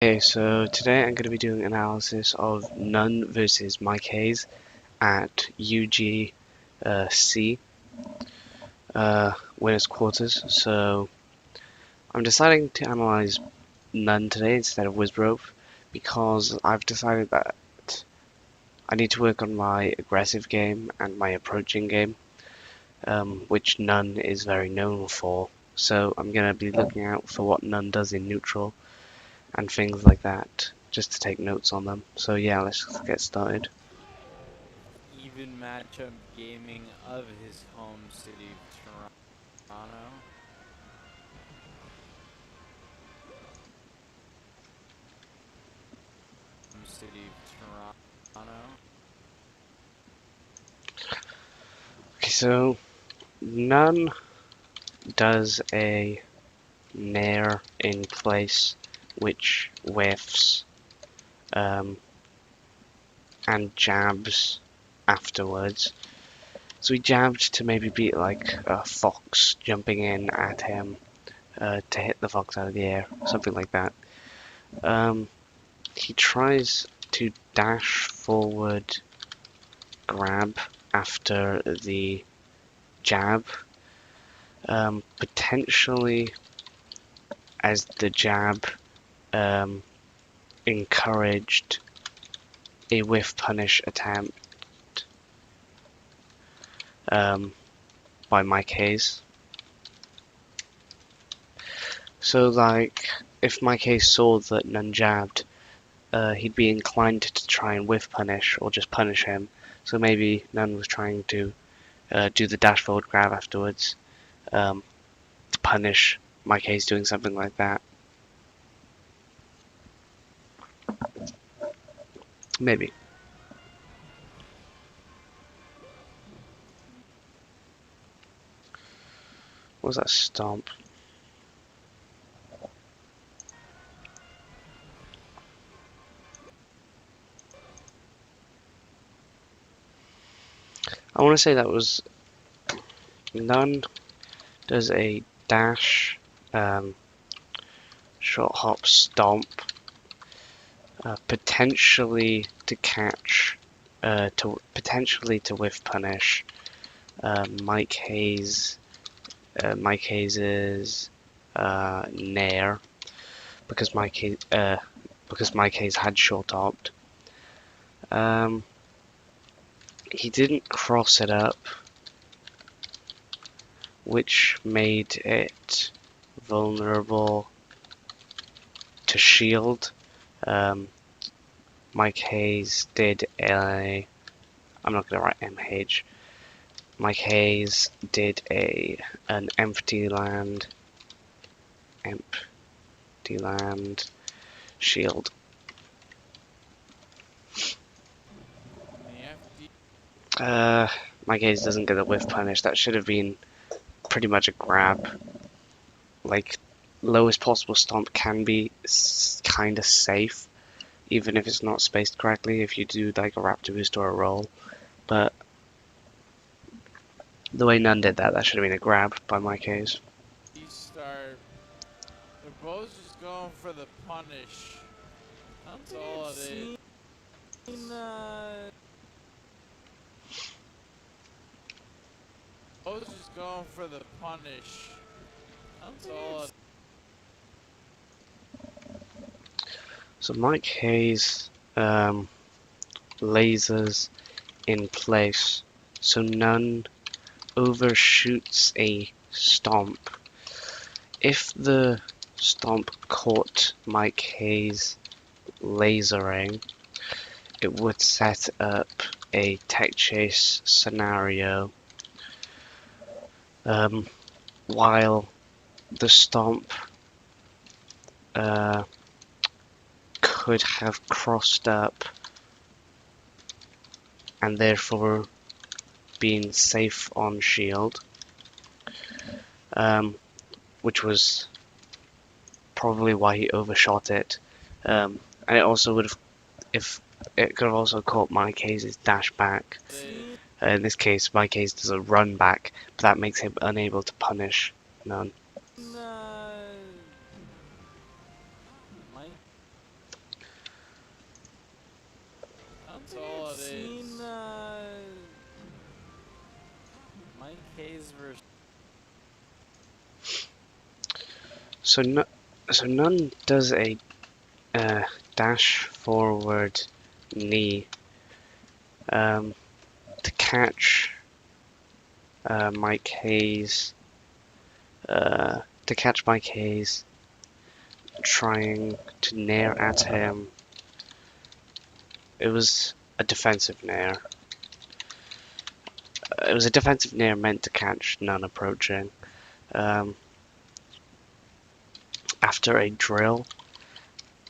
Okay, so today I'm going to be doing analysis of n0ne versus Mike Haze at UGC winners quarters. So I'm deciding to analyze n0ne today instead of Wizz because I've decided that I need to work on my aggressive game and my approaching game, which n0ne is very known for. So I'm going to be looking out for what n0ne does in neutral and things like that, just to take notes on them. So yeah, let's get started. Even matchup gaming of his home city, Toronto. Home city, Toronto. Okay, so n0ne does a nair in place, which whiffs and jabs afterwards. So he jabbed to maybe beat like a fox jumping in at him to hit the fox out of the air, something like that. He tries to dash forward, grab after the jab, potentially as the jab encouraged a whiff punish attempt by Mike Haze. So like, if Mike Haze saw that n0ne jabbed, he'd be inclined to try and whiff punish or just punish him. So maybe n0ne was trying to do the dash forward grab afterwards to punish Mike Haze doing something like that. Maybe. What was that stomp? I want to say that was n0ne does a dash, short hop stomp, potentially to catch, potentially to whiff punish Mike Haze, Mike Haze's nair, because Mike Haze had short hopped. He didn't cross it up, which made it vulnerable to shield. Mike Haze did a... I'm not going to write MH. Mike Haze did an empty land shield. Mike Haze doesn't get a whiff punish. That should have been pretty much a grab. Like, lowest possible stomp can be kind of safe, even if it's not spaced correctly, if you do like a raptor boost or a roll. But the way n0ne did that, that should have been a grab by Mike Haze. They're both just going for the punish. That's all it is. Both just going for the punish. That's all it is. So Mike Haze lasers in place, so n0ne overshoots a stomp. If the stomp caught Mike Haze lasering, it would set up a tech chase scenario, while the stomp could have crossed up and therefore been safe on shield, which was probably why he overshot it. And it also would have, if it could have also caught Mike Haze's dash back. In this case, Mike Haze does a run back, but that makes him unable to punish n0ne. That's all it is. Seen Mike Haze versus. So no, so n0ne does a dash forward knee to catch Mike Haze. To catch Mike Haze trying to nair at him. It was a defensive nair. It was a defensive nair meant to catch n0ne approaching. After a drill,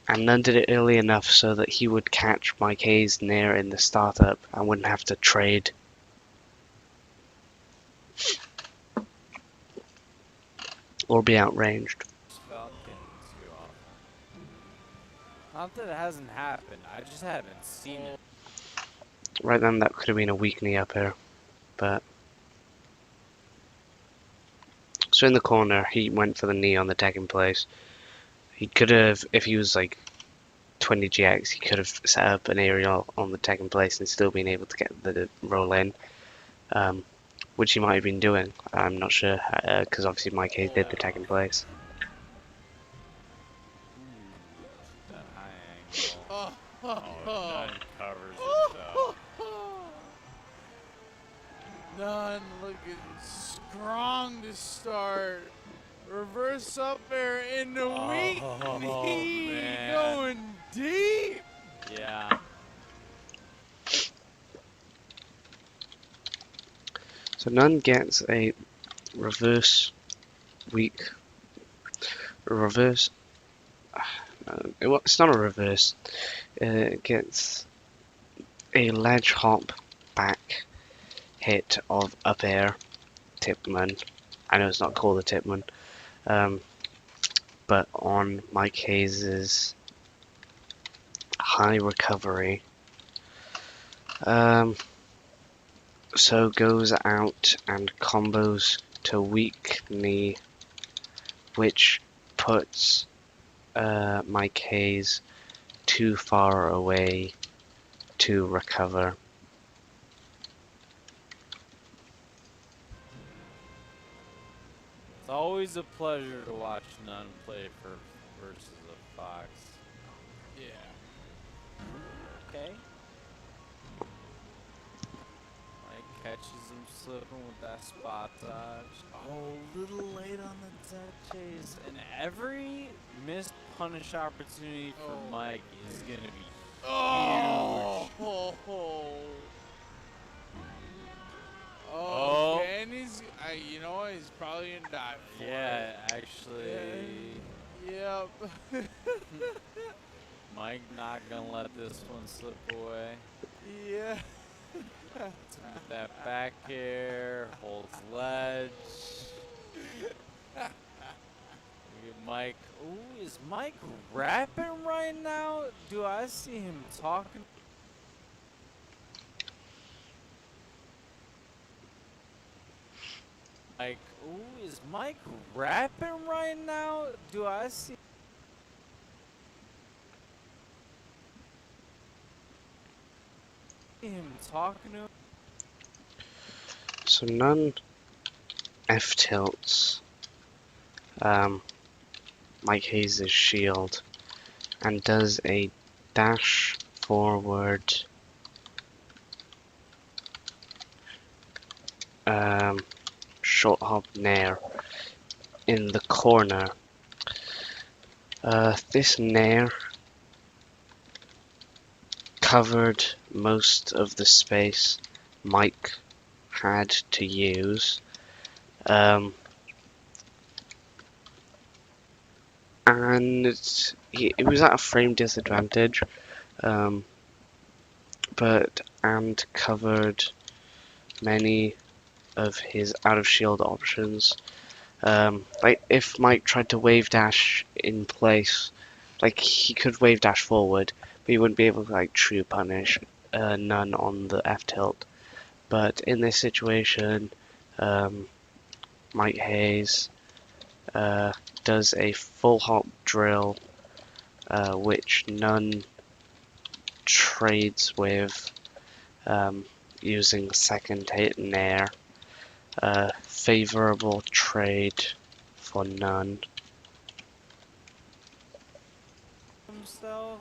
and n0ne did it early enough so that he would catch Mike Haze nair in the startup and wouldn't have to trade. Or be outranged. Falcon too often. Not that it hasn't happened, I just haven't seen it. Right then, that could have been a weak knee up here, but. So in the corner, he went for the knee on the tech in place. He could have, if he was like 20 GX, he could have set up an aerial on the tech in place and still been able to get the roll in, which he might have been doing. I'm not sure, because obviously Mike Haze did the tech in place. That high angle. Oh, n0ne covers it though. n0ne looking strong to start. Reverse up air in the weak knee, man. going deep. Yeah. So n0ne gets a reverse weak. Reverse. It's not a reverse. It gets a ledge hop back hit of up air tipman. I know it's not called a tipman, but on Mike Haze's high recovery. So goes out and combos to weak knee, which puts Mike Haze too far away to recover. It's always a pleasure to watch n0ne play for versus a Fox. Yeah. Okay. Mike catches him slipping with that spot dodge. Oh, a little late on the dead chase. And every missed punish opportunity for Mike is going to be Oh, Oh. and he's, you know what? He's probably gonna die. Yeah, actually, Yep. Mike not gonna let this one slip away. Yeah. With that back air, holds ledge. Look at Mike. Ooh, is Mike rapping right now? Do I see him talking? Like, ooh, is Mike rapping right now? Do I see him talking to him? So n0ne F tilts Mike Haze's shield and does a dash forward short hop nair in the corner. This nair covered most of the space Mike had to use. And it was at a frame disadvantage, but and covered many of his out of shield options. Like if Mike tried to wave dash in place, like he could wave dash forward, but he wouldn't be able to like true punish n0ne on the F tilt. But in this situation, Mike Haze does a full hop drill, which n0ne trades with using second hit n0ne. Favorable trade for n0ne. Himself.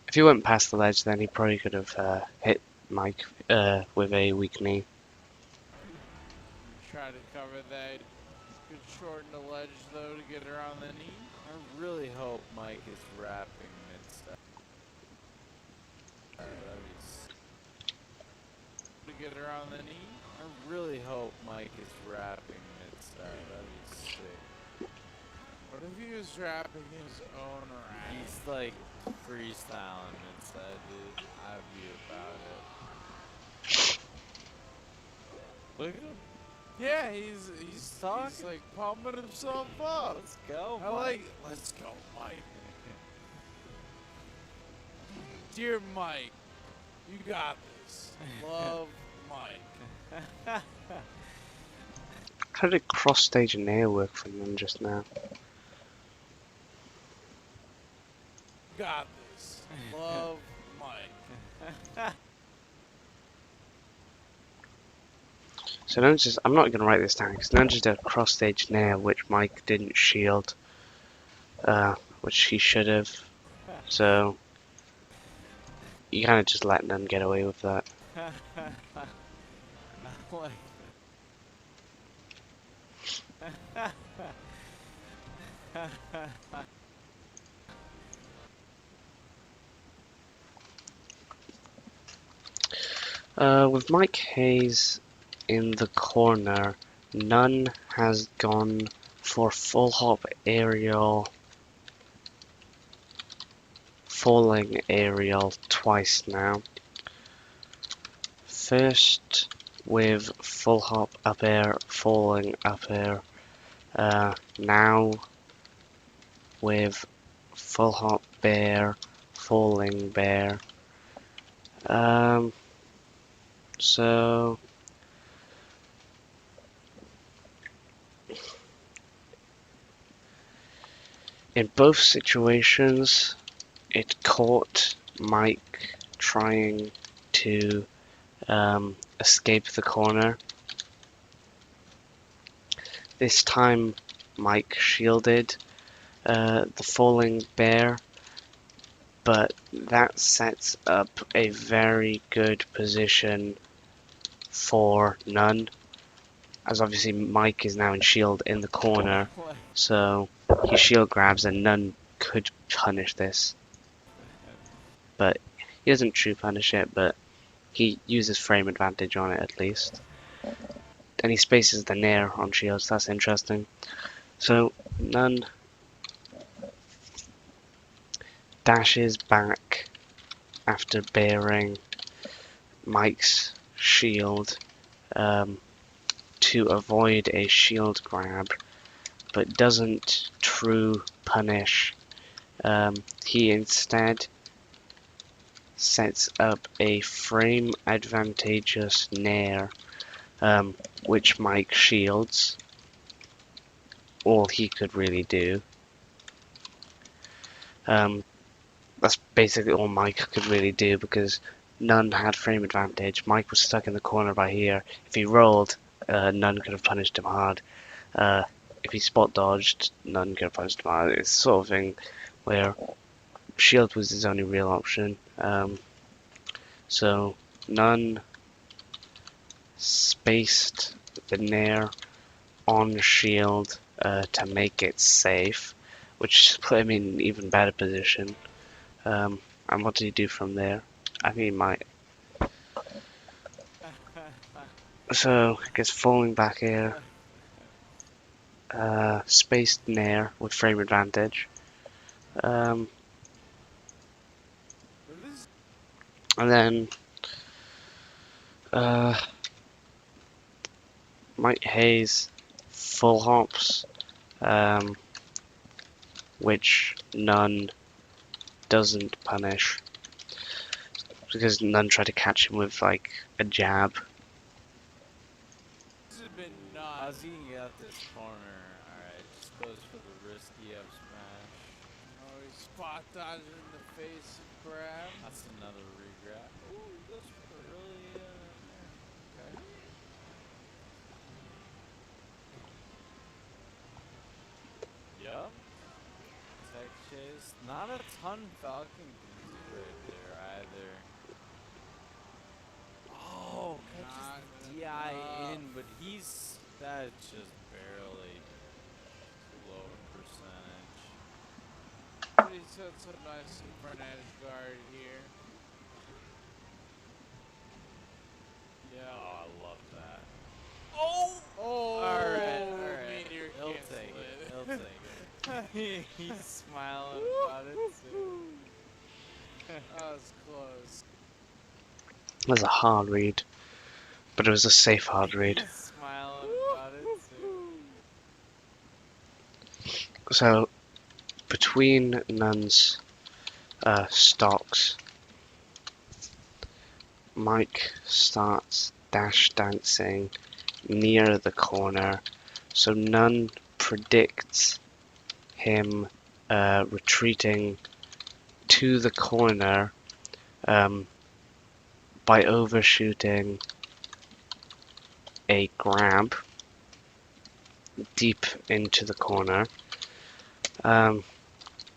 If he went past the ledge, then he probably could have hit Mike with a weak knee. Try to cover that. Could shorten the ledge though to get around the knee. I really hope Mike is rapping mid-step. To get around the knee. I really hope Mike is rapping mid-step. That'd be sick. What if he was rapping his own rap? He's like freestyling mid-step, dude. I'd be about it. Look at him. Yeah, he's talking. He's like pumping himself up. Let's go, I Mike. like. Let's go, Mike. Dear Mike, you got this. Love, Mike. How did cross stage and n0ne work for n0ne just now? Got this. Love, Mike. So n0ne just, I'm not going to write this down because n0ne just did a cross stage n0ne which Mike didn't shield, which he should have. So you kind of just let n0ne get away with that. Like With Mike Haze in the corner, n0ne has gone for full hop aerial, falling aerial twice now. First with full hop up air, falling up air. Now with full hop bear, falling bear. So in both situations, it caught Mike trying to escape the corner. This time Mike shielded the falling bear, but that sets up a very good position for n0ne, as obviously Mike is now in shield in the corner, so he shield grabs and n0ne could punish this, but he doesn't true punish it, but he uses frame advantage on it at least. And he spaces the n0ne on shields, that's interesting. So n0ne dashes back after bearing Mike's shield to avoid a shield grab, but doesn't true punish. He instead sets up a frame advantageous n0ne, which Mike shields. All he could really do. That's basically all Mike could really do because n0ne had frame advantage. Mike was stuck in the corner by here. If he rolled, n0ne could have punished him hard. If he spot dodged, n0ne could have punished him hard. It's sort of thing where shield was his only real option. So n0ne spaced the n0ne on shield to make it safe, which put him in an even better position. And what did he do from there? I think he might. So, gets falling back here. Spaced n0ne with frame advantage. And then Mike Haze full hops, which n0ne doesn't punish because n0ne tried to catch him with like a jab. This has been I was nuts. gonna get out this corner. Alright, just goes for the risky up smash. Oh, he's spot dodge in the face grab. That's another regrab. Ooh, he goes for the early there. Okay. Yup. Tech chase. Not a ton Falcon can do right there either. Oh, Not catches the DI enough. in, but that's just barely low percentage. But he sets up nicely for an edge guard here. Yeah. Oh, I love that. Oh! Alright. Meteor He'll cancel take it. it. He'll take it. He's smiling about it too. That was close. It was a hard read, but it was a safe hard read. He's smiling about it too. So, between n0ne's stocks, Mike starts dash dancing near the corner, so n0ne predicts him retreating to the corner by overshooting a grab deep into the corner.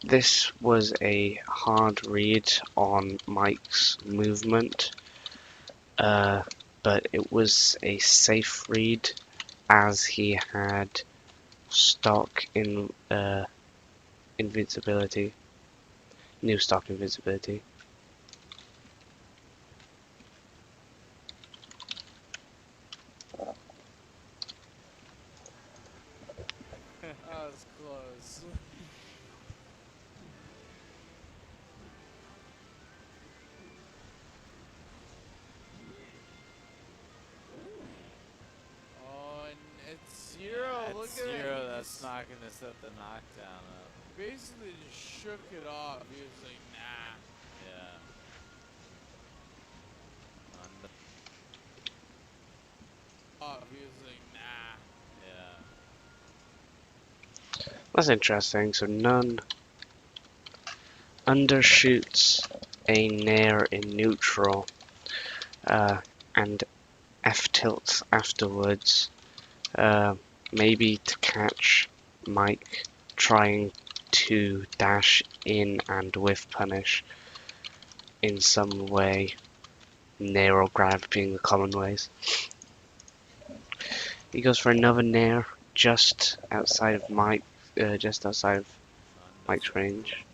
This was a hard read on Mike's movement, but it was a safe read as he had stock in invincibility, new stock invincibility. That was close. Oh, and it's 0. At Look at zero, that. that's not going to set the knockdown up. Basically just shook it off. He was like, nah. Yeah. He was like, nah. Yeah. That's interesting. So n0ne undershoots a nair in neutral, and F tilts afterwards, maybe to catch Mike trying to dash in and whiff punish in some way, nair or grab being the common ways. He goes for another nair just outside of Mike, just outside of Mike's range.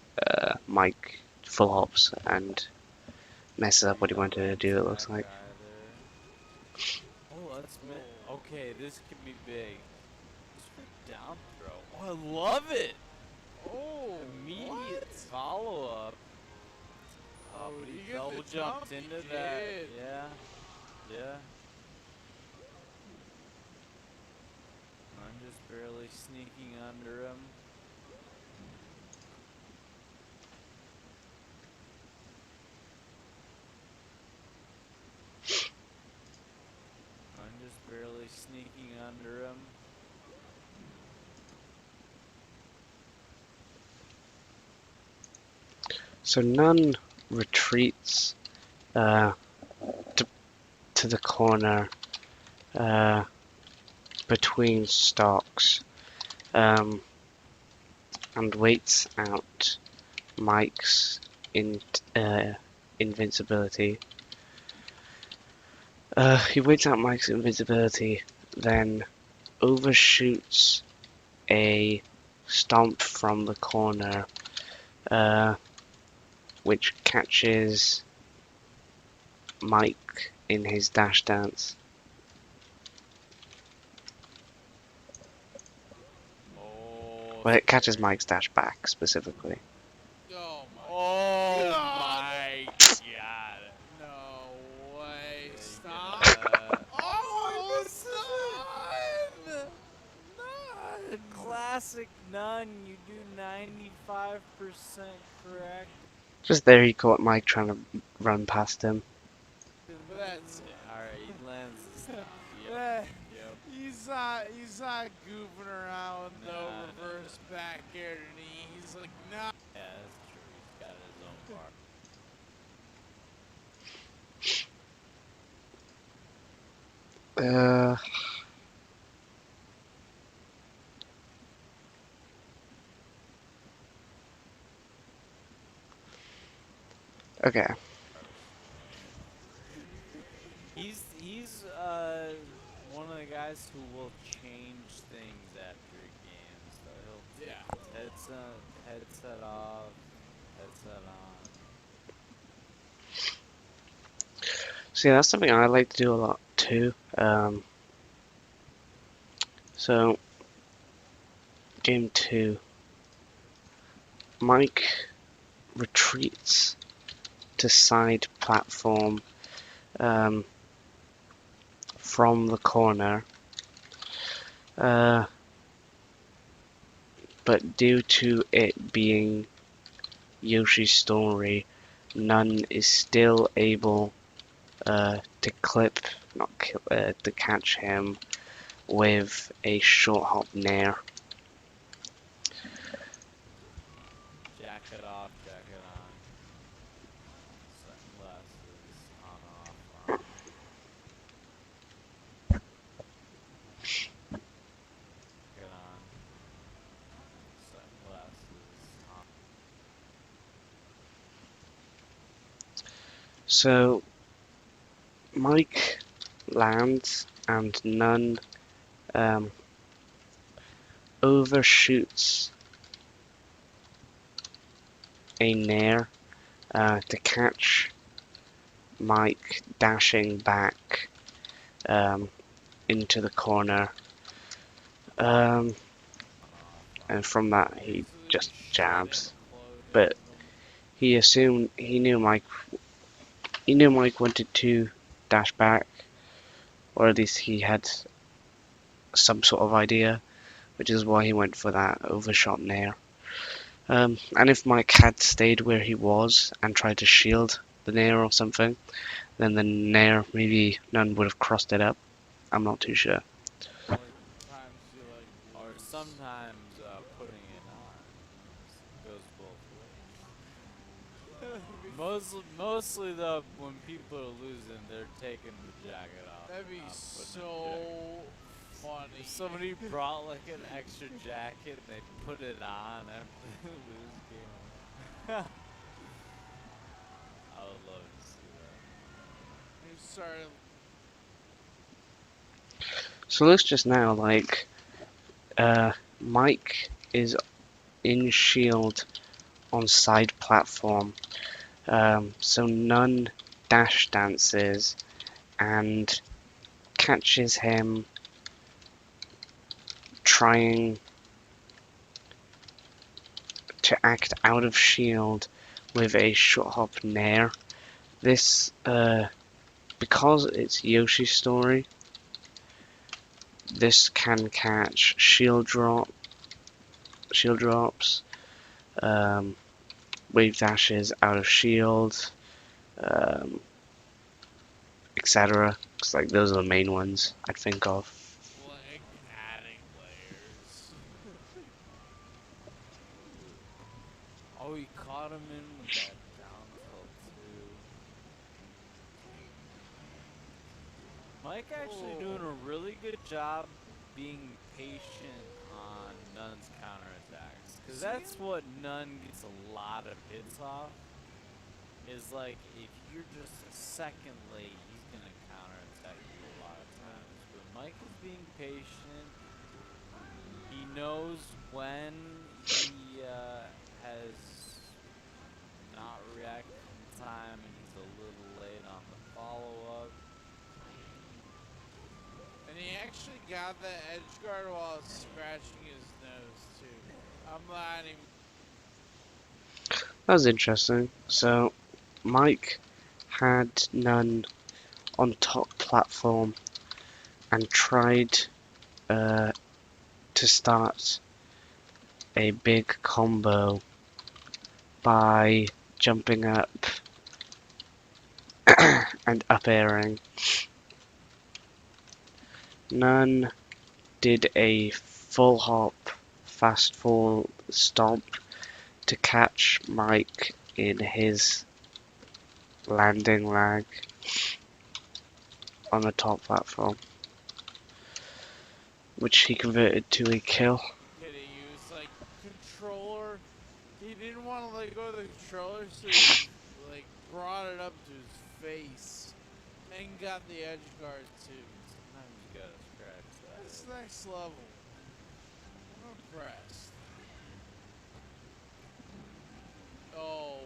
Mike full hops and messes up what he wanted to do, it looks like. Oh, okay, this could be big. Just for down throw. Oh, I love it! Oh, Immediate follow up. Oh, but you he get double the jumped jump, into he that. did. Yeah. Yeah. I'm just barely sneaking under him. I'm just barely sneaking under him. So n0ne retreats to the corner between stocks, and waits out Mike's invincibility. He waits out Mike's invincibility, then overshoots a stomp from the corner, which catches Mike in his dash dance. Oh, Well, it catches Mike's dash back specifically. Oh my oh God. my god. No way. Yeah, Stop. you get Oh, son! None. Classic n0ne, you do 95% correct. Just there, he caught Mike trying to run past him. But that's it. Alright, he lands the stop. That- Yep. He's not goofing around with no Nah, reverse back air knee. He's like, nah. Yeah, that's true. Uh, okay. He's one of the guys who will change things after games. So he'll Yeah. take his headset off, headset on. See, that's something I like to do a lot too. So, game 2, Mike retreats to side platform from the corner, but due to it being Yoshi's story, n0ne is still able to clip, not kill, to catch him with a short hop nair. Jacket off, jacket on. Sunglasses on, off, on. Jacket on. Sunglasses on. So Mike lands and n0ne overshoots a nair to catch Mike dashing back into the corner. And from that he Basically just shot jabs. imploding. But he assumed he knew Mike wanted to dash back, or at least he had some sort of idea, which is why he went for that overshot nair. And if Mike had stayed where he was and tried to shield the nair or something, then the nair, maybe n0ne would have crossed it up. I'm not too sure. Or times you like Or lose. sometimes putting it on. Goes both ways. Mostly though, when people are losing, they're taking the jacket off. That'd be Not putting a jacket. so funny. If somebody brought like an extra jacket and they put it on after they lose game, I would love to see that. You started. So it looks just now like Mike is in shield on side platform. So n0ne dash dances and catches him trying to act out of shield with a short hop nair. This, because it's Yoshi's story, this can catch shield drops, wave dashes out of shield, um, etc. It's like those are the main ones I'd think of. Like adding layers. Oh, he caught him in with that down tilt too. Mike actually doing a really good job being patient on n0ne's counterattacks. Because that's what n0ne gets a lot of hits off. Is like, if you're just a second late, he's going to counterattack you a lot of times. But Mike is being patient. He knows when he has not reacted in time and he's a little late on the follow-up. And he actually got the edge guard while scratching his nose too. I'm not even. That was interesting. So Mike had n0ne on top platform and tried to start a big combo by jumping up and up airing. n0ne did a full hop fast fall stomp to catch Mike in his landing lag on the top platform, which he converted to a kill. Could he use like controller? He didn't want to let go of the controller, so he like brought it up to his face and got the edge guard too. Sometimes you gotta scratch that. That's next level. I'm impressed. Oh.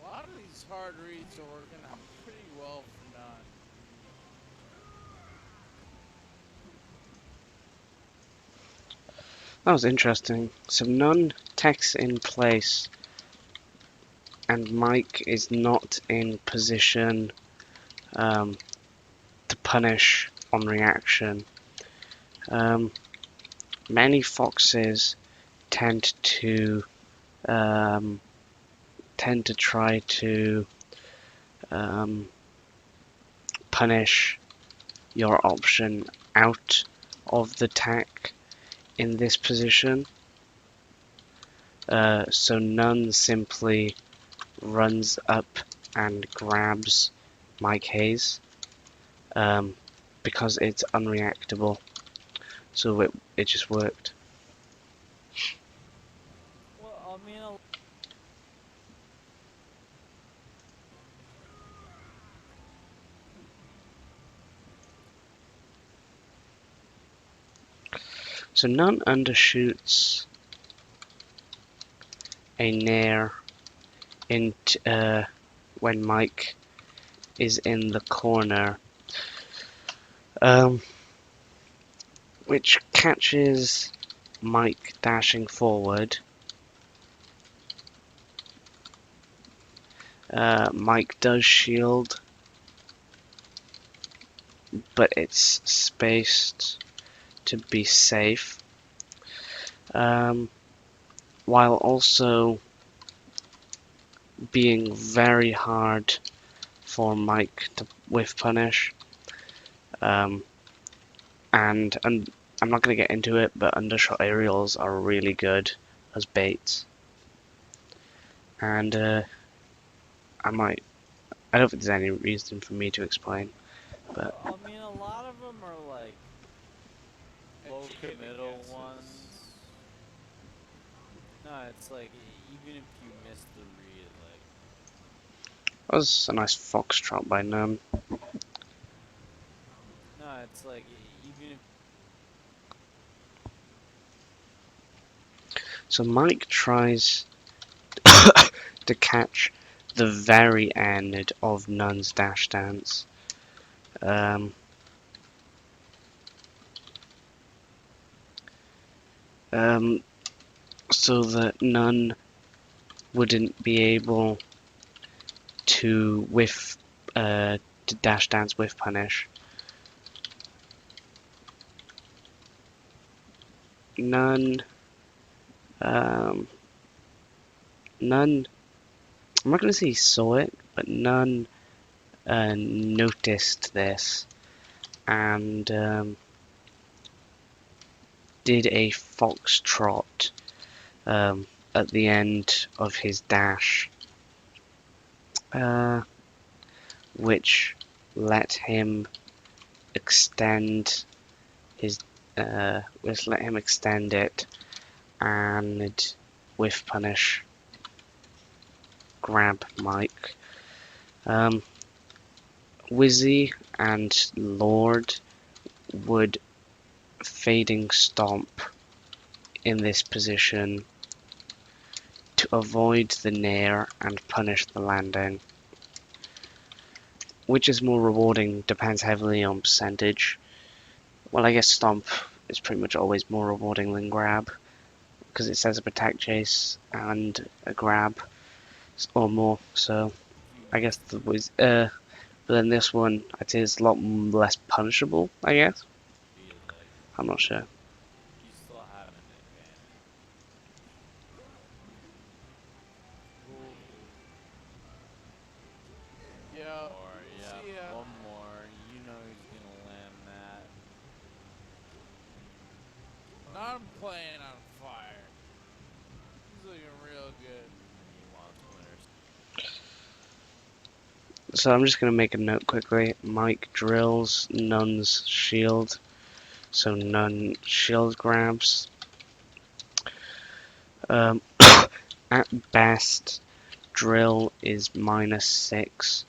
A lot of these hard reads are working out pretty well for n0ne. That was interesting. So n0ne tech's in place, and Mike is not in position to punish on reaction. Many foxes tend to try to punish your option out of the tech in this position. So n0ne simply runs up and grabs Mike Haze because it's unreactable. So it just worked. Well, I mean, So n0ne undershoots a nair when Mike is in the corner, which catches Mike dashing forward. Mike does shield, but it's spaced to be safe, while also being very hard for Mike to whiff punish. And I'm not going to get into it, but undershot aerials are really good as baits. And I don't think there's any reason for me to explain, but I mean, a lot of them are like low committal ones. No, it's like even if you miss the read, like that was a nice foxtrot by n0ne. no, it's like even if So Mike tries to catch the very end of n0ne's dash dance. So that n0ne wouldn't be able to to dash dance whiff punish. n0ne, n0ne. I'm not going to say he saw it, but n0ne noticed this and did a foxtrot at the end of his dash, which let him extend it and whiff punish grab Mike. Wizzy and Lord would fading stomp in this position to avoid the nair and punish the landing. Which is more rewarding depends heavily on percentage. Well, I guess stomp is pretty much always more rewarding than grab, because it says a protect chase and a grab or more. So I guess but then this one I'd say is a lot less punishable. I guess be like I'm not sure. you still have an advantage. Ooh, Yeah. more, yep, See ya. one more. You know he's gonna land that. Not playing on fire. He's looking real So I'm just going to make a note quickly. Mike drills n0ne's shield. So n0ne shield grabs. At best, drill is -6.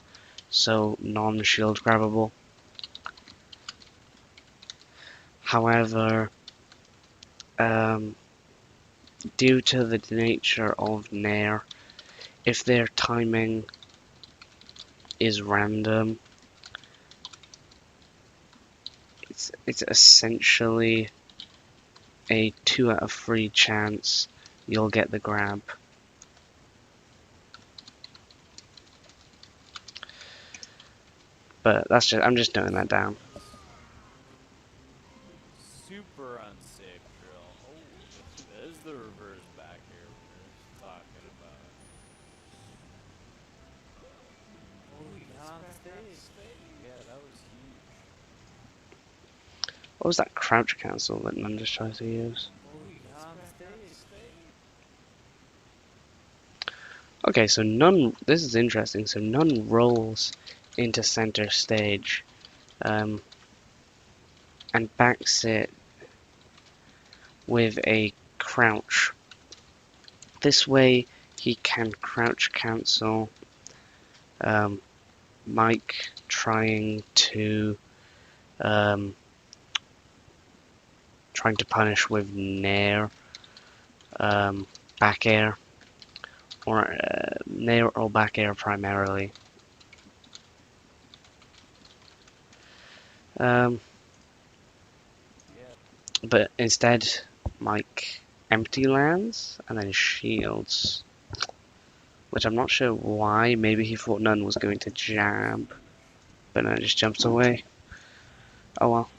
So non-shield grabbable. However, due to the nature of n0ne, if their timing is random, it's essentially a 2 out of 3 chance you'll get the grab. But I'm just noting that down. Super unsafe drill. Oh, there's the reverse back here we were talking about. Oh, he got on stage. Yeah, that was huge. What was that crouch cancel that n0ne just tried to use? Oh, he got on stage. Okay, so n0ne, this is interesting. So n0ne rolls into center stage, and backs it with a crouch. This way he can crouch cancel Mike trying to punish with n0ne back air, or n0ne or back air primarily. But instead Mike empty lands and then shields, which I'm not sure why. Maybe he thought n0ne was going to jab, but then it just jumps away. Oh well.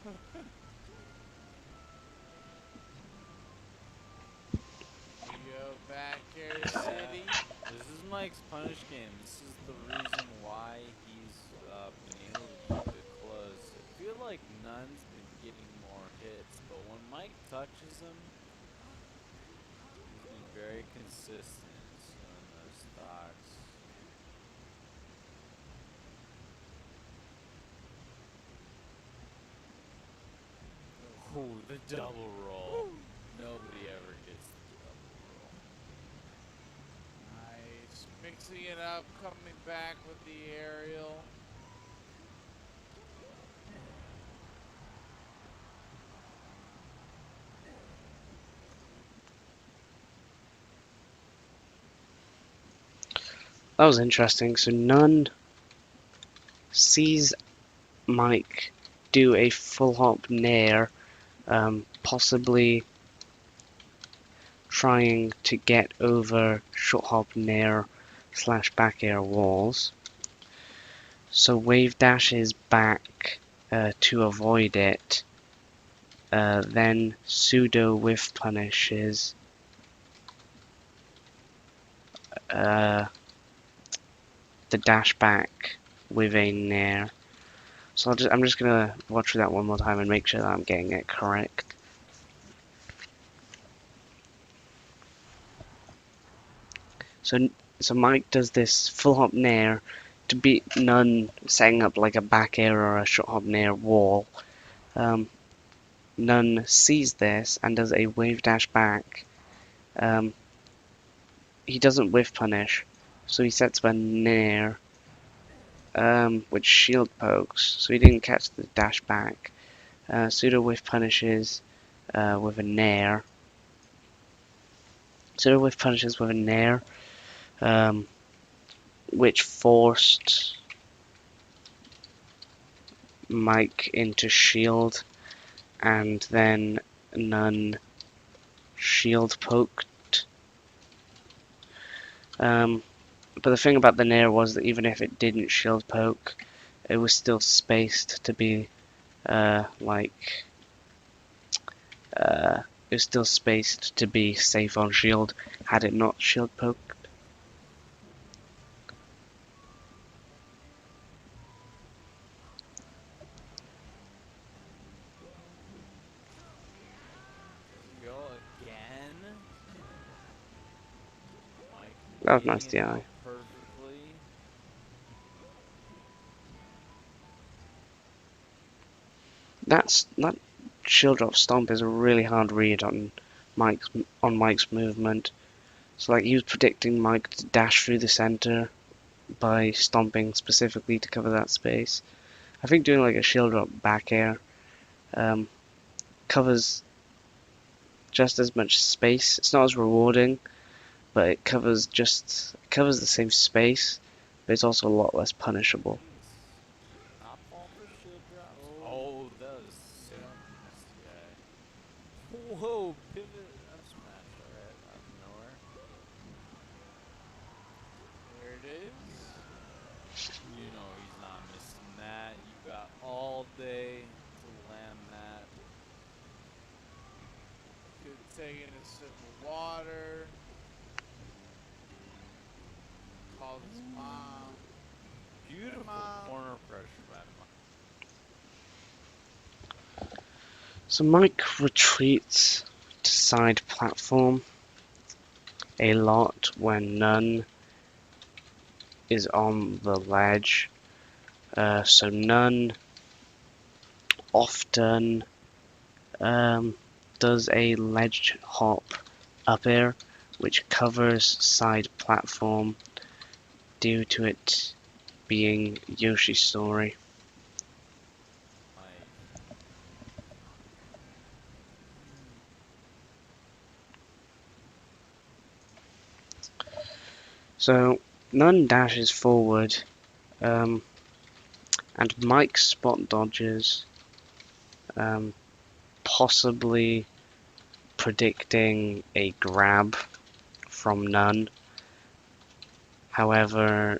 What? You go back here, Yeah. city. This is Mike's punish game. This is the reason why he's been able to keep it close. I feel like n0ne's been getting more hits, but when Mike touches him, he's been very consistent in stealing those stocks. Oh, the double roll. Nobody ever gets the double roll. Nice. Mixing it up, coming back with the aerial. That was interesting. So n0ne sees Mike do a full hop n0ne, possibly trying to get over short hop n0ne / back air walls. So wave dashes back to avoid it. Then pseudo whiff punishes the dash back with a n0ne. So I'm just gonna watch through that one more time and make sure that I'm getting it correct. So Mike does this full hop n0ne to beat n0ne, setting up like a back air or a short hop n0ne wall. n0ne sees this and does a wave dash back. He doesn't whiff punish, so he sets up a n0ne, which shield pokes, so he didn't catch the dash back. Pseudo whiff punishes with a n0ne. Pseudo whiff punishes with a n0ne, which forced Mike into shield, and then n0ne shield poked. But the thing about the n0ne was that even if it didn't shield poke, it was still spaced to be it was still spaced to be safe on shield had it not shield poked. Go again. Mike That was Reading nice it DI. out perfectly. That shield drop stomp is a really hard read Mike's movement. So like he was predicting Mike to dash through the center by stomping specifically to cover that space. I think doing like a shield drop back air um, covers just as much space. It's not as rewarding, but it covers the same space, but it's also a lot less punishable. Jeez. Not fall for shield drops. Oh, Oh, that was yeah. STI. Whoa, pivot F smash. Alright, out of nowhere. There it is. You know he's not missing that. You got all day to land that. Could have taken a sip of water. Called his mom. Hey, Beautiful mom. corner pressure by Mike. So Mike retreats to side platform a lot when n0ne is on the ledge. So n0ne often does a ledge hop up air, which covers side platform due to it being Yoshi's story. So n0ne dashes forward, and Mike spot dodges, possibly predicting a grab from n0ne. However,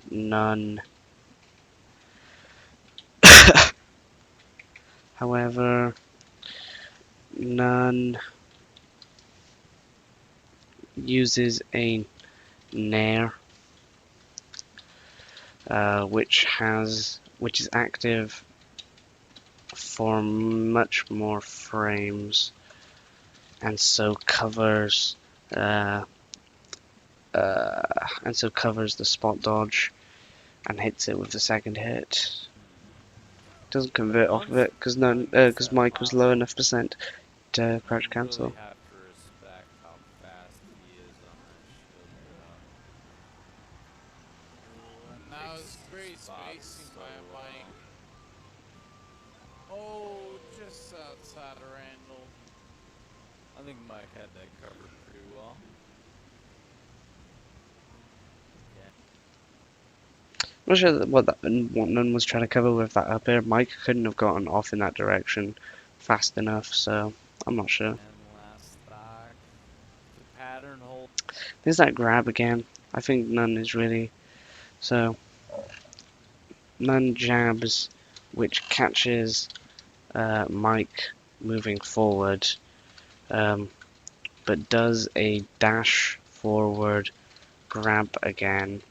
however, n0ne uses a n0ne, which is active for much more frames, and so covers uh, the spot dodge and hits it with the second hit. Doesn't convert off of Once it because gets that Mike was low pop, enough percent to you crouch really cancel. have to respect how fast he is on that shield drop. Ooh, and that was Picks his great spots spacing so by well. Mike. Oh, just outside of Randall. I think Mike had that covered pretty well. Yeah. I'm not sure what n0ne was trying to cover with that up air. Mike couldn't have gotten off in that direction fast enough, so I'm not sure. And last stock. The pattern hold. There's that grab again. I think n0ne is really so. n0ne jabs, which catches Mike moving forward, um, but does a dash forward grab again.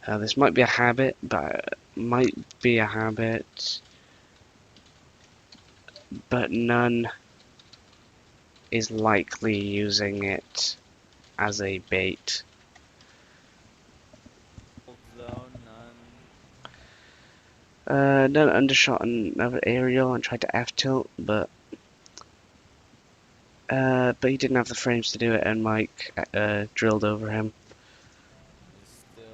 This might be a habit, but n0ne is likely using it as a bait. Though n0ne. n0ne undershot another aerial and tried to F tilt, but he didn't have the frames to do it, and Mike drilled over him. Is still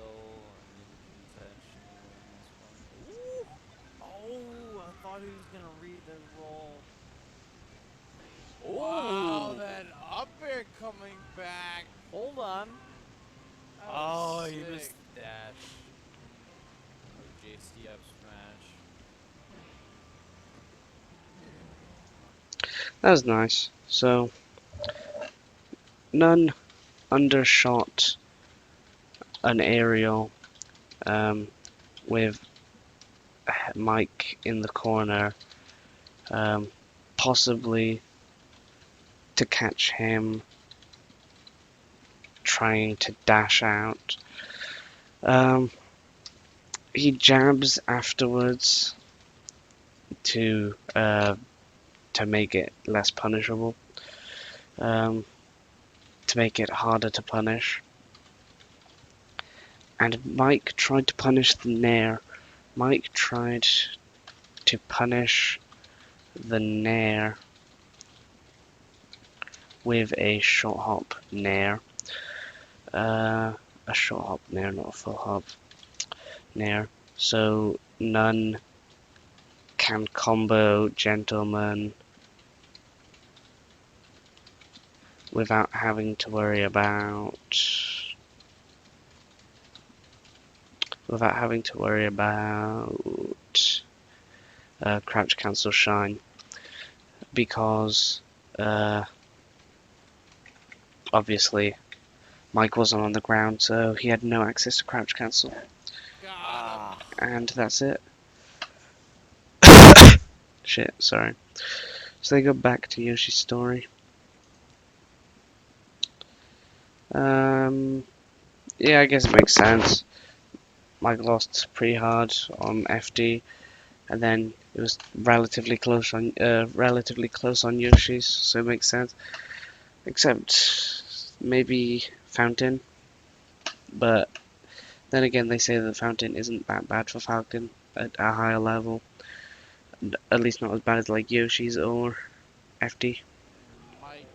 in contention to win this one. Ooh! Oh, I thought he was gonna read the roll. Wow, Oh! that up air coming back. Hold on. That Oh, was he missed sick. the dash. Or JCF smash. That was nice. So n0ne undershot an aerial with Mike in the corner, um, possibly to catch him trying to dash out. Um, he jabs afterwards to make it less punishable, to make it harder to punish. And Mike tried to punish the n0ne. Mike tried to punish the n0ne with a short hop n0ne. A short hop n0ne, not a full hop n0ne. So n0ne can combo Gentleman without having to worry about crouch cancel shine, because obviously Mike wasn't on the ground, so he had no access to crouch cancel, Got him. and that's it. Shit, sorry. So they go back to Yoshi's story. Yeah, I guess it makes sense. Mike lost pretty hard on FD, and then it was relatively close on Yoshi's, so it makes sense. Except maybe Fountain, but then again, they say that Fountain isn't that bad for Falcon at a higher level, at least not as bad as like Yoshi's or FD. And Mike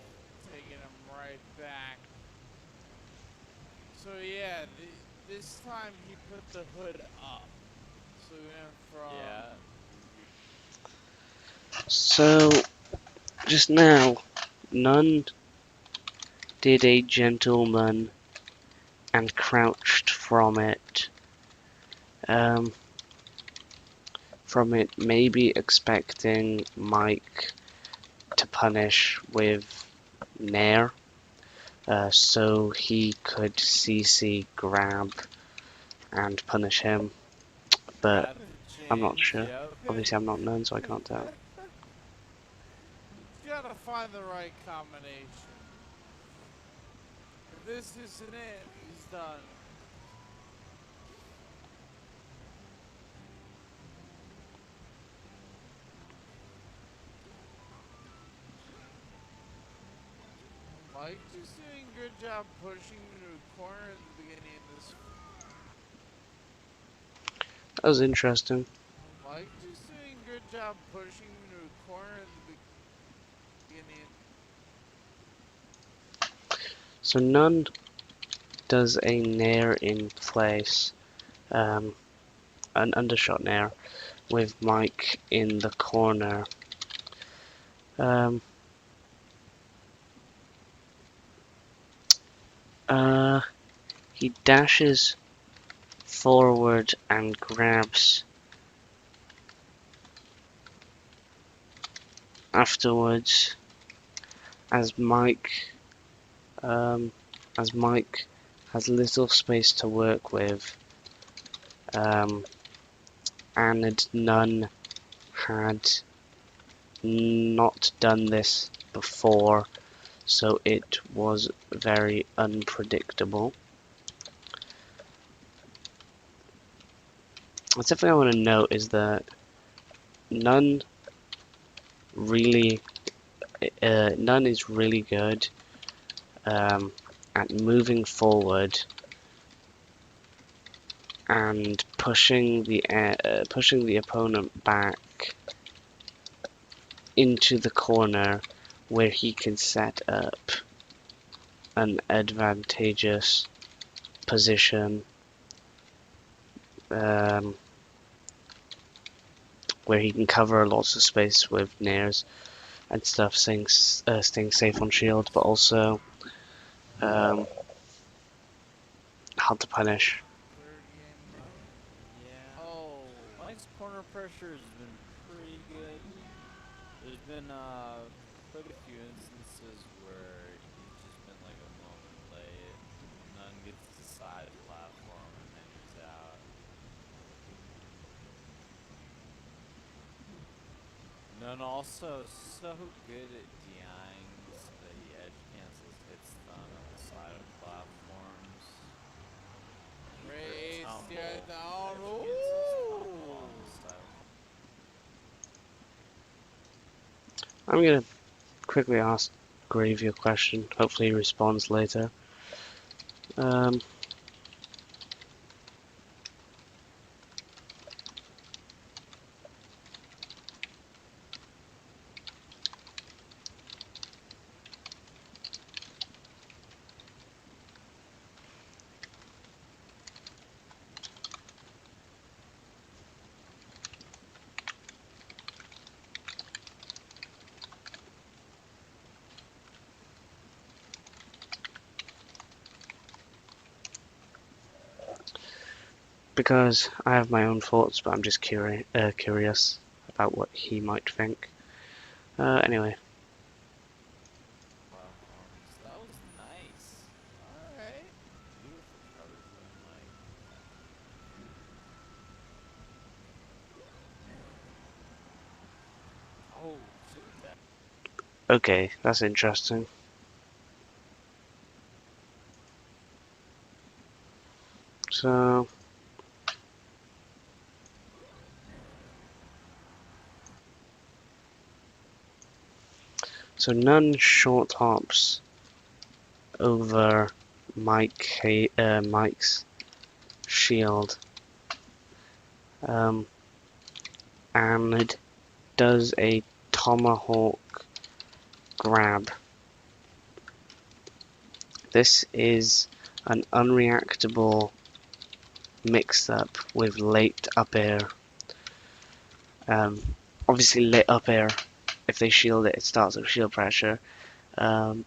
taking him right back. So yeah, this time he put the hood up. So we went from Yeah. So just now, n0ne did a Gentleman and crouched from it. Maybe expecting Mike to punish with n0ne, so he could CC grab and punish him, but Got the I'm not change. sure. Yep. Obviously, I'm not n0ne, so I can't tell. gotta find the right combination. If this isn't it, he's done. Mike just doing a good job pushing into a corner at the beginning of this. That was interesting. Mike just doing a good job pushing into a corner at the beginning. So n0ne does a n0ne in place, an undershot n0ne, with Mike in the corner. He dashes forward and grabs afterwards as Mike has little space to work with, and n0ne had not done this before, so it was very unpredictable. The thing I want to note is that n0ne is really good at moving forward and pushing the opponent back into the corner where he can set up an advantageous position, where he can cover lots of space with n0nes and stuff, staying safe on shield, but also hard to punish. Third game though. Yeah. Oh, Mike's corner pressure has been pretty good. There's been quite a few instances where he's just been like a moment late. n0ne gets the side platform and then he's out. n0ne also so good at DIing so that he edge cancels hit stun on the side of platforms. For race the guy example, down. edge cancels Ooh. on the side of I'm gonna quickly ask Gravy a question. Hopefully he responds later. because I have my own thoughts, but I'm just curious about what he might think. Anyway, Platforms. That was nice. Alright. Beautiful colors there, Mike. Oh, shoot that. okay, that's interesting. So, n0ne short hops over Mike's shield, um, and does a tomahawk grab. This is an unreactable mix-up with late up air. Obviously, late up air, if they shield it, it starts with shield pressure. But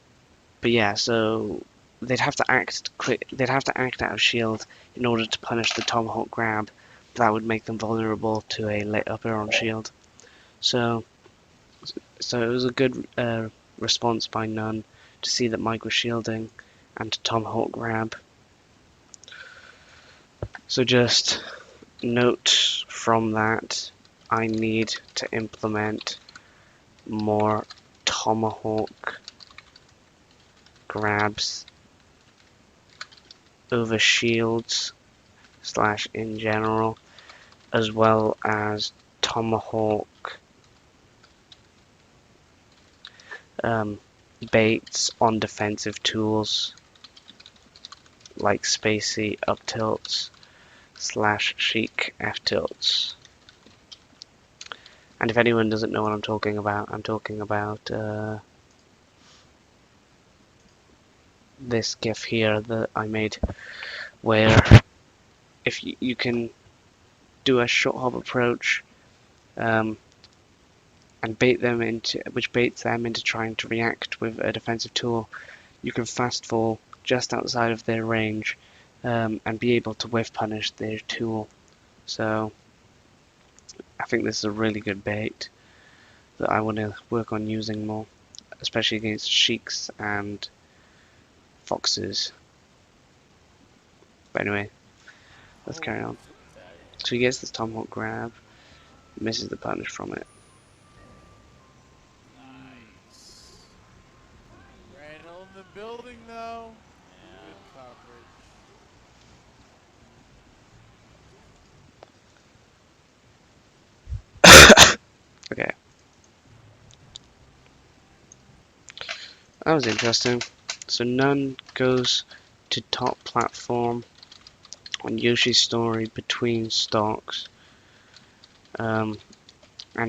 yeah, so they'd have to act quick. They'd have to act out of shield in order to punish the tomahawk grab. That would make them vulnerable to a late up air on shield. So it was a good response by n0ne to see that Mike was shielding and to tomahawk grab. So just note from that, I need to implement more tomahawk grabs over shields / in general, as well as tomahawk baits on defensive tools like Spacey up tilts / chic F tilts. And if anyone doesn't know what I'm talking about this GIF here that I made, where if you can do a short hop approach, and bait them into, which baits them into trying to react with a defensive tool, you can fast fall just outside of their range, and be able to whiff punish their tool. So I think this is a really good bait that I want to work on using more, especially against sheiks and foxes. But anyway, let's Oh, carry on. shoot that. So he gets this tomahawk grab, misses the punish from it. Nice. Randall in the building, though. Good Yeah. coverage. Okay, that was interesting. So n0ne goes to top platform on Yoshi's story between stocks, and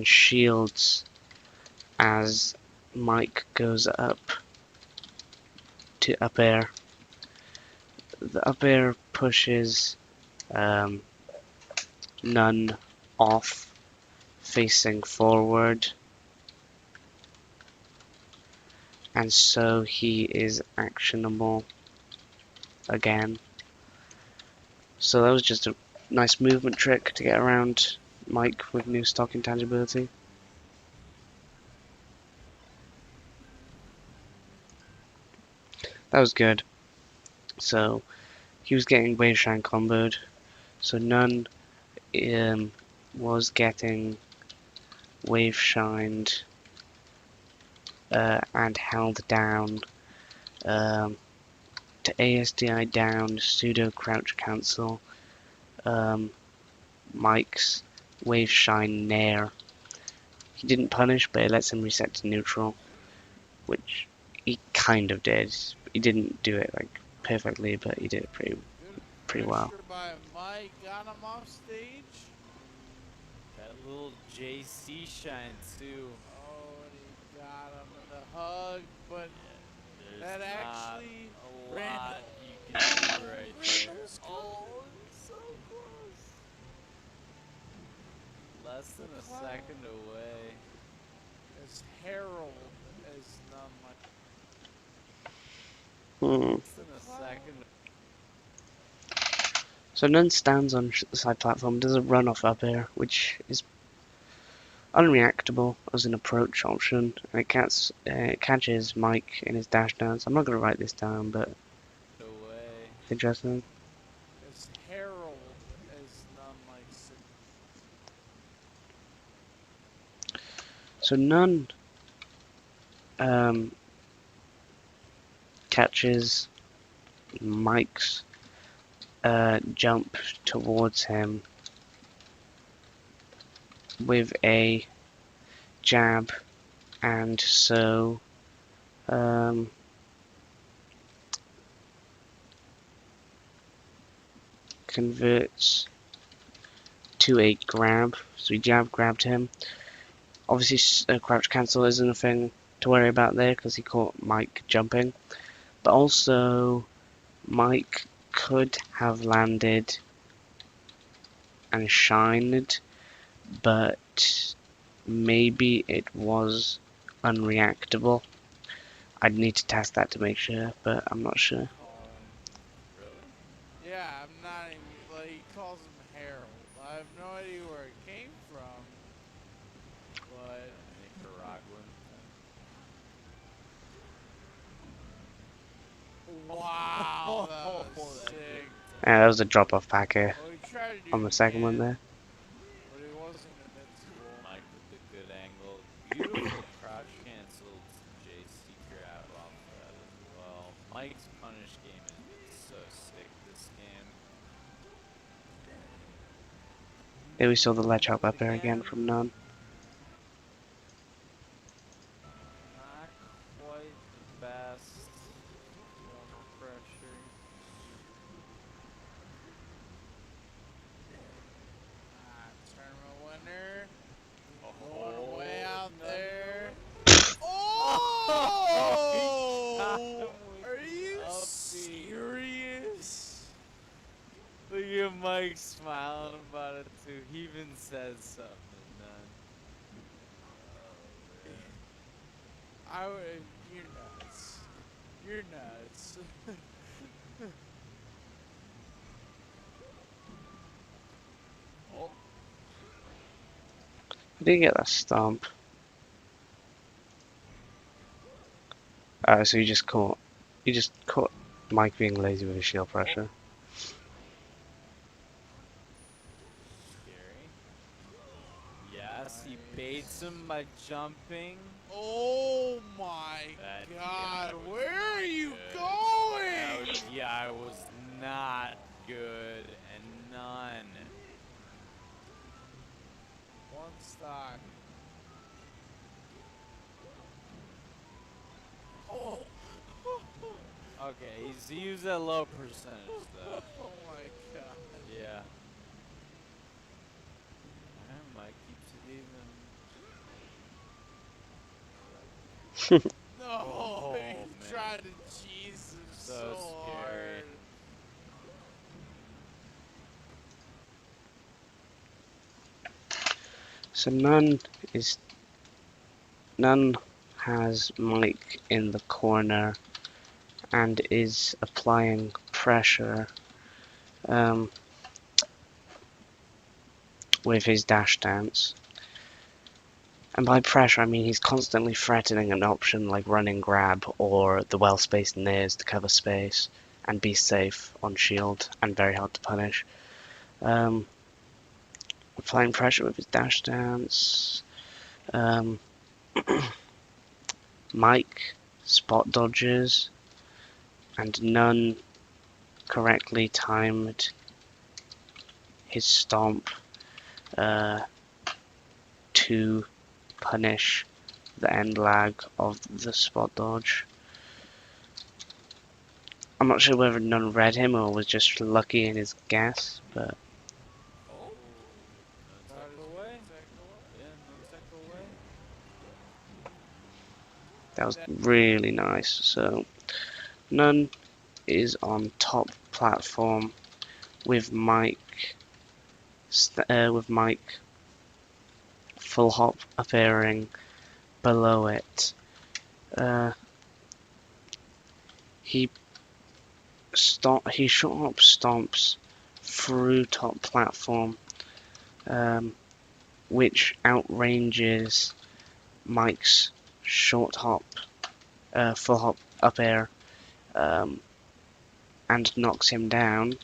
shields as Mike goes up to up air. The up air pushes n0ne off facing forward, and so he is actionable again. So that was just a nice movement trick to get around Mike with new stock intangibility. That was good. So he was getting wave shine comboed. So n0ne was getting wave shined and held down to ASDI down pseudo crouch cancel Mike's wave shine nair. He didn't punish, but it lets him reset to neutral, which he kind of did. He didn't do it like perfectly, but he did it Good pretty well. pressure by Mike. Got him off stage. That little JC shine, too. Oh, and he got him in the hug, but Yeah, that there's not actually a lot Randall. you can do right there. Randall's Oh, coming. so close. Less than The a cloud second away. as Harold as n0ne. Hmm. Less than The a cloud. second. So n0ne stands on the side platform, does a run off up air, which is unreactable as an approach option, and it catches Mike in his dash dance. I'm not going to write this down, but No way. it's interesting. As Harold, as none likes it. So n0ne catches Mike's jump towards him with a jab, and so converts to a grab. So he jab grabbed him. Obviously, crouch cancel isn't a thing to worry about there because he caught Mike jumping. But also, Mike could have landed and shined, but maybe it was unreactable. I'd need to test that to make sure, but I'm not sure. Really? Yeah, I'm not even, like, he calls him Harold. I have no idea where it came from, but Nicaraguan. wow, that was That sick. Yeah, that was a drop off packer Well, he tried to do on it the second one again, there. but he wasn't invincible. Mike with the good angle. Beautiful crouch canceled JC grab off that as well. Mike's punish game has been so sick this game. There we saw the ledge hop up there again Again, from n0ne. not quite the best. More pressure. Tournament winner. Going Oh, way out no. there. He got Oh! him with Are the you upbeat. serious? Look at Mike smiling about it too. He even says something, none. I would. You're nuts. You're nuts. Oh, I didn't get that stomp. So you just caught Mike being lazy with his shield pressure. scary. Yes, he baits him by jumping. Oh my That god, DI was where are not you good. going? That DI was not good, and none. One stock. Oh. Okay, he's used at low percentage though. Oh my god. Yeah. Alright, Mike keeps it even. No, Oh, he man. tried to cheese him So so scary. hard. So n0ne has Mike in the corner and is applying pressure with his dash dance. And by pressure, I mean he's constantly threatening an option like running grab or the well-spaced nairs to cover space and be safe on shield and very hard to punish. Applying pressure with his dash dance. Mike spot dodges and n0ne correctly timed his stomp to punish the end lag of the spot dodge. I'm not sure whether n0ne read him or was just lucky in his guess, but Oh, no That tech is away. one tech away. Yeah, no tech away. that was really nice. So n0ne is on top platform with Mike full hop appearing below it. He short hop stomps through top platform, which outranges Mike's short hop, full hop up air, and knocks him down.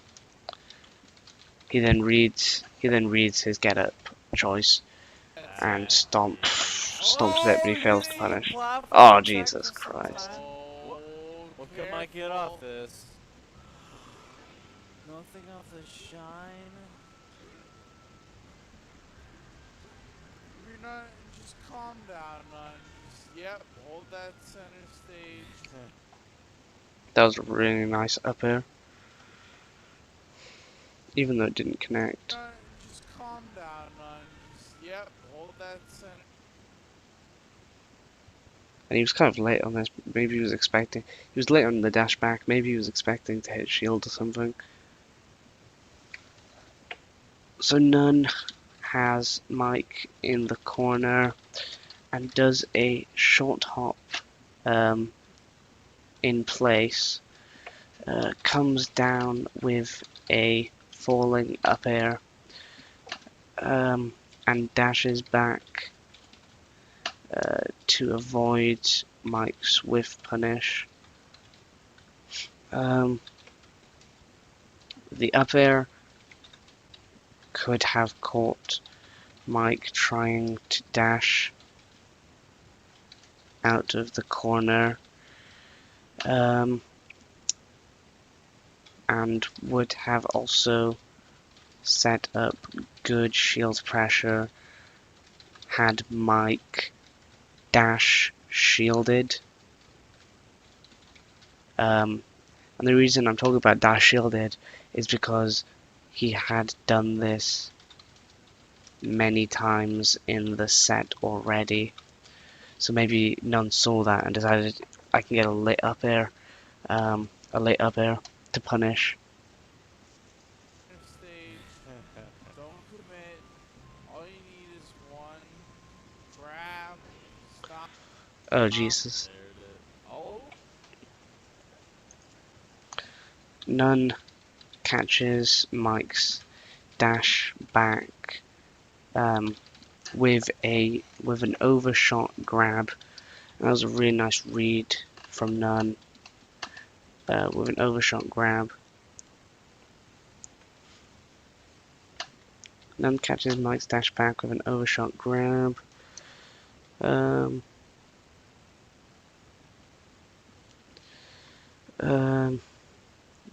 He then reads his get up choice and stomps it, but he fails to punish. Oh, Jesus Christ. What can Mike get off this? Nothing off the shine. You're not. Just calm down, n0ne. Just yep. Hold that center stage. That was a really nice up air, even though it didn't connect. Just calm down, n0ne. Just yep. Hold that center. And he was kind of late on this. Maybe he was late on the dash back. Maybe he was expecting to hit shield or something. So n0ne has Mike in the corner and does a short hop in place. Comes down with a falling up air and dashes back to avoid Mike's whiff punish. The up air could have caught Mike trying to dash out of the corner, and would have also set up good shield pressure had Mike dash shielded. And the reason I'm talking about dash shielded is because he had done this many times in the set already. So maybe n0ne saw that and decided I can get a late up air to punish. Stage. Don't commit. All you need is one grab. Stop. Oh Jesus. There it is. Oh. n0ne catches Mike's dash back with an overshot grab. That was a really nice read from n0ne with an overshot grab. n0ne catches Mike's dash back with an overshot grab.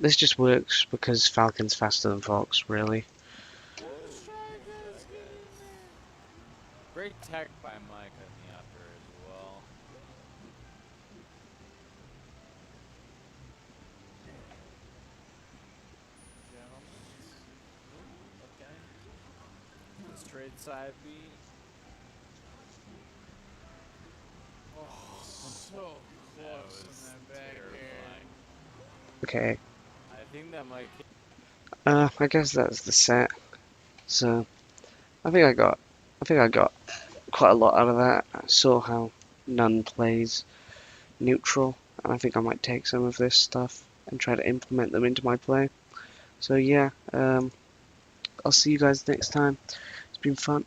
This just works because Falcon's faster than Fox, really. Let's try this. Get in there. Great tech by Mike on the upper as well. Gentlemen. Okay. Straight side B. Oh, so close in that back air. Okay, I think that might. I guess that's the set. So I think I got quite a lot out of that. I saw how n0ne plays neutral, and I think I might take some of this stuff and try to implement them into my play. So yeah, I'll see you guys next time. It's been fun.